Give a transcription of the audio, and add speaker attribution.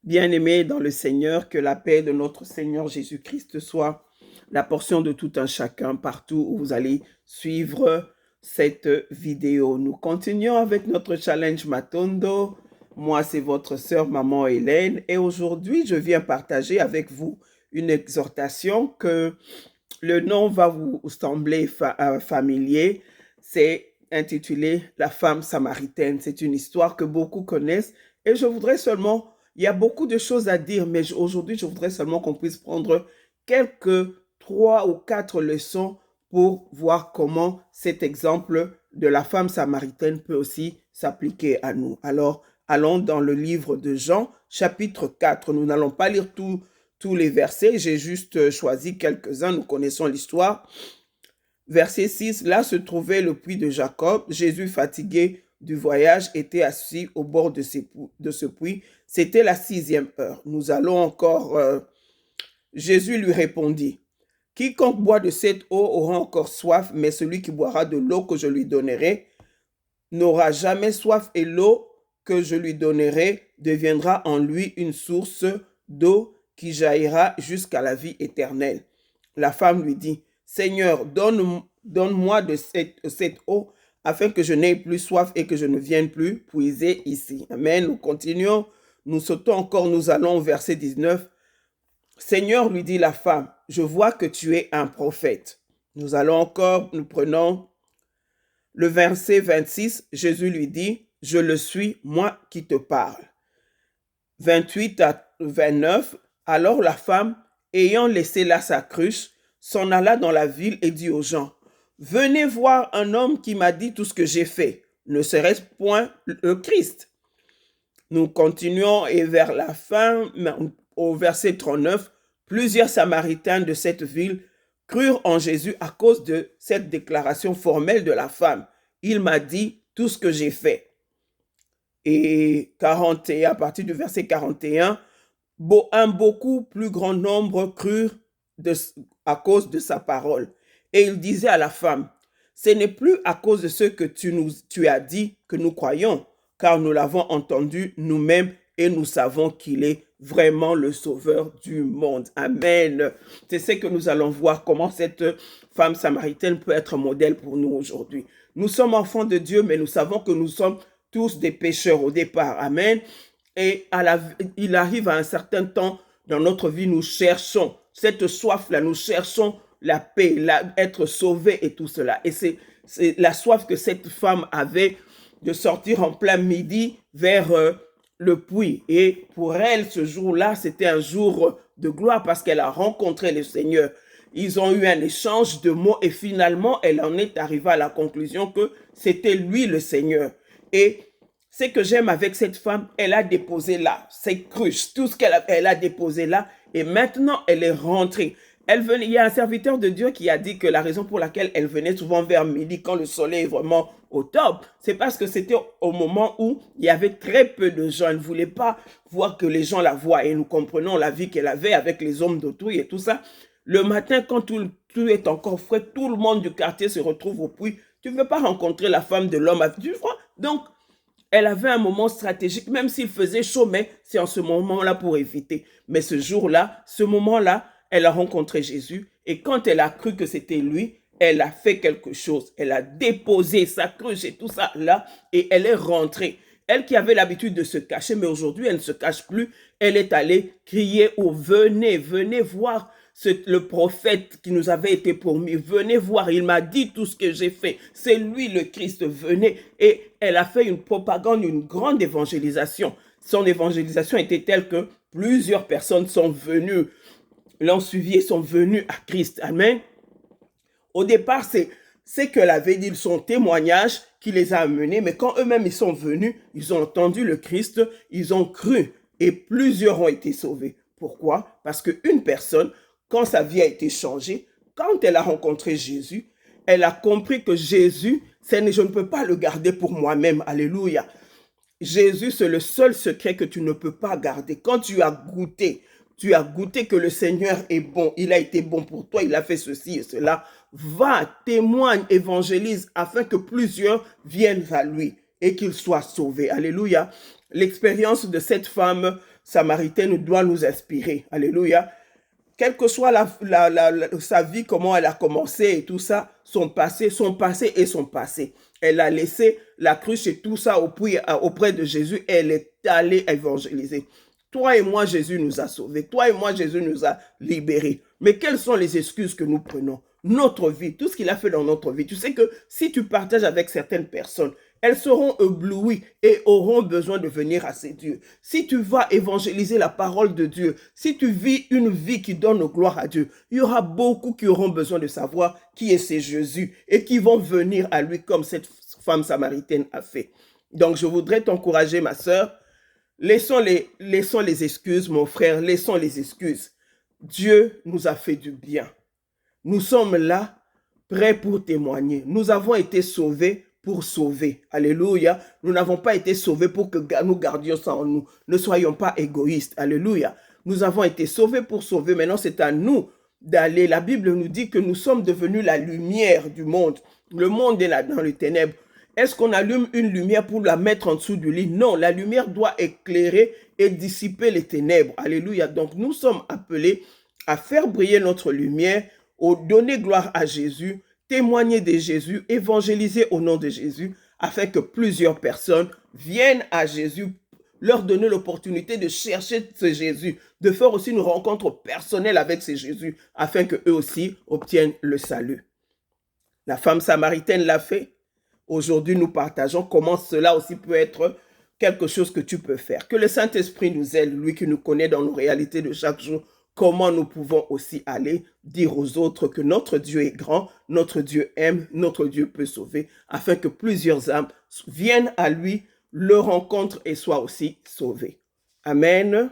Speaker 1: Bien-aimés dans le Seigneur, que la paix de notre Seigneur Jésus-Christ soit la portion de tout un chacun partout où vous allez suivre cette vidéo. Nous continuons avec notre challenge Matondo. Moi, c'est votre sœur Maman Hélène et aujourd'hui, je viens partager avec vous une exhortation que le nom va vous sembler familier. C'est intitulé La femme samaritaine. C'est une histoire que beaucoup connaissent et je voudrais seulement, il y a beaucoup de choses à dire, mais aujourd'hui, je voudrais seulement qu'on puisse prendre quelques 3 ou 4 leçons pour voir comment cet exemple de la femme samaritaine peut aussi s'appliquer à nous. Alors, allons dans le livre de Jean, chapitre 4. Nous n'allons pas lire tous les versets, j'ai juste choisi quelques-uns, nous connaissons l'histoire. Verset 6, là se trouvait le puits de Jacob. Jésus, fatigué du voyage, était assis au bord de ce puits. C'était la 6e heure. Nous allons encore... Jésus lui répondit, « Quiconque boit de cette eau aura encore soif, mais celui qui boira de l'eau que je lui donnerai n'aura jamais soif, et l'eau que je lui donnerai deviendra en lui une source d'eau qui jaillira jusqu'à la vie éternelle. » La femme lui dit, « Seigneur, donne-moi de cette eau afin que je n'aie plus soif et que je ne vienne plus puiser ici. » Amen. Nous continuons. Nous sautons encore. Nous allons au verset 19. « Seigneur, lui dit la femme, je vois que tu es un prophète. » Nous allons encore, nous prenons le verset 26. Jésus lui dit, « Je le suis, moi qui te parle. » 28 à 29. Alors la femme, ayant laissé là sa cruche, s'en alla dans la ville et dit aux gens, « Venez voir un homme qui m'a dit tout ce que j'ai fait. Ne serait-ce point le Christ? » Nous continuons et vers la fin, au verset 39, plusieurs Samaritains de cette ville crurent en Jésus à cause de cette déclaration formelle de la femme. Il m'a dit tout ce que j'ai fait. Et à partir du verset 41, un beaucoup plus grand nombre crurent à cause de sa parole. Et il disait à la femme, ce n'est plus à cause de ce que tu as dit que nous croyons, car nous l'avons entendu nous-mêmes et nous savons qu'il est vraiment le sauveur du monde. Amen. C'est ce que nous allons voir, comment cette femme samaritaine peut être modèle pour nous aujourd'hui. Nous sommes enfants de Dieu, mais nous savons que nous sommes tous des pécheurs au départ. Amen. Et il arrive à un certain temps dans notre vie, nous cherchons cette soif-là, nous cherchons la paix, être sauvés et tout cela. Et c'est la soif que cette femme avait de sortir en plein midi vers le puits. Et pour elle, ce jour-là, c'était un jour de gloire parce qu'elle a rencontré le Seigneur. Ils ont eu un échange de mots et finalement, elle en est arrivée à la conclusion que c'était lui le Seigneur. Et ce que j'aime avec cette femme, elle a déposé là ses cruches, tout ce qu'elle a déposé là, et maintenant elle est rentrée. Il y a un serviteur de Dieu qui a dit que la raison pour laquelle elle venait souvent vers midi, quand le soleil est vraiment au top, c'est parce que c'était au moment où il y avait très peu de gens. Elle ne voulait pas voir que les gens la voient, et nous comprenons la vie qu'elle avait avec les hommes d'autrui et tout ça. Le matin, quand tout est encore frais, tout le monde du quartier se retrouve au puits. Tu ne veux pas rencontrer la femme de l'homme, tu vois? Donc, elle avait un moment stratégique, même s'il faisait chaud, mais c'est en ce moment-là pour éviter. Mais ce jour-là, ce moment-là, elle a rencontré Jésus et quand elle a cru que c'était lui, elle a fait quelque chose. Elle a déposé sa cruche et tout ça là et elle est rentrée. Elle qui avait l'habitude de se cacher, mais aujourd'hui, elle ne se cache plus. Elle est allée crier « Oh, venez, venez voir le prophète qui nous avait été promis. Venez voir, il m'a dit tout ce que j'ai fait. C'est lui le Christ, venez. » Et elle a fait une propagande, une grande évangélisation. Son évangélisation était telle que plusieurs personnes sont venues, l'ont suivi et sont venues à Christ. Amen. Au départ, c'est ce qu'elle avait dit, son témoignage qui les a amenés, mais quand eux-mêmes ils sont venus, ils ont entendu le Christ, ils ont cru et plusieurs ont été sauvés. Pourquoi? Parce qu'une personne, quand sa vie a été changée, quand elle a rencontré Jésus, elle a compris que Jésus, je ne peux pas le garder pour moi-même. Alléluia. Jésus, c'est le seul secret que tu ne peux pas garder. Quand tu as goûté que le Seigneur est bon, il a été bon pour toi, il a fait ceci et cela, va, témoigne, évangélise, afin que plusieurs viennent à lui et qu'ils soient sauvés. Alléluia. L'expérience de cette femme samaritaine doit nous inspirer. Alléluia. Quelle que soit sa vie, comment elle a commencé et tout ça, son passé et son passé. Elle a laissé la cruche et tout ça auprès de Jésus et elle est allée évangéliser. Toi et moi, Jésus nous a sauvés. Toi et moi, Jésus nous a libérés. Mais quelles sont les excuses que nous prenons? Notre vie, tout ce qu'il a fait dans notre vie. Tu sais que si tu partages avec certaines personnes, elles seront éblouies et auront besoin de venir à ces dieux. Si tu vas évangéliser la parole de Dieu, si tu vis une vie qui donne gloire à Dieu, il y aura beaucoup qui auront besoin de savoir qui est ce Jésus et qui vont venir à lui comme cette femme samaritaine a fait. Donc, je voudrais t'encourager, ma sœur. Laissons les excuses, mon frère, laissons les excuses. Dieu nous a fait du bien. Nous sommes là, prêts pour témoigner. Nous avons été sauvés pour sauver. Alléluia. Nous n'avons pas été sauvés pour que nous gardions ça en nous. Ne soyons pas égoïstes. Alléluia. Nous avons été sauvés pour sauver. Maintenant, c'est à nous d'aller. La Bible nous dit que nous sommes devenus la lumière du monde. Le monde est là dans les ténèbres. Est-ce qu'on allume une lumière pour la mettre en dessous du lit? Non, la lumière doit éclairer et dissiper les ténèbres. Alléluia. Donc, nous sommes appelés à faire briller notre lumière, donner gloire à Jésus, témoigner de Jésus, évangéliser au nom de Jésus, afin que plusieurs personnes viennent à Jésus, leur donner l'opportunité de chercher ce Jésus, de faire aussi une rencontre personnelle avec ce Jésus, afin qu'eux aussi obtiennent le salut. La femme samaritaine l'a fait. Aujourd'hui, nous partageons comment cela aussi peut être quelque chose que tu peux faire. Que le Saint-Esprit nous aide, lui qui nous connaît dans nos réalités de chaque jour, comment nous pouvons aussi aller dire aux autres que notre Dieu est grand, notre Dieu aime, notre Dieu peut sauver, afin que plusieurs âmes viennent à lui, le rencontrent et soient aussi sauvées. Amen.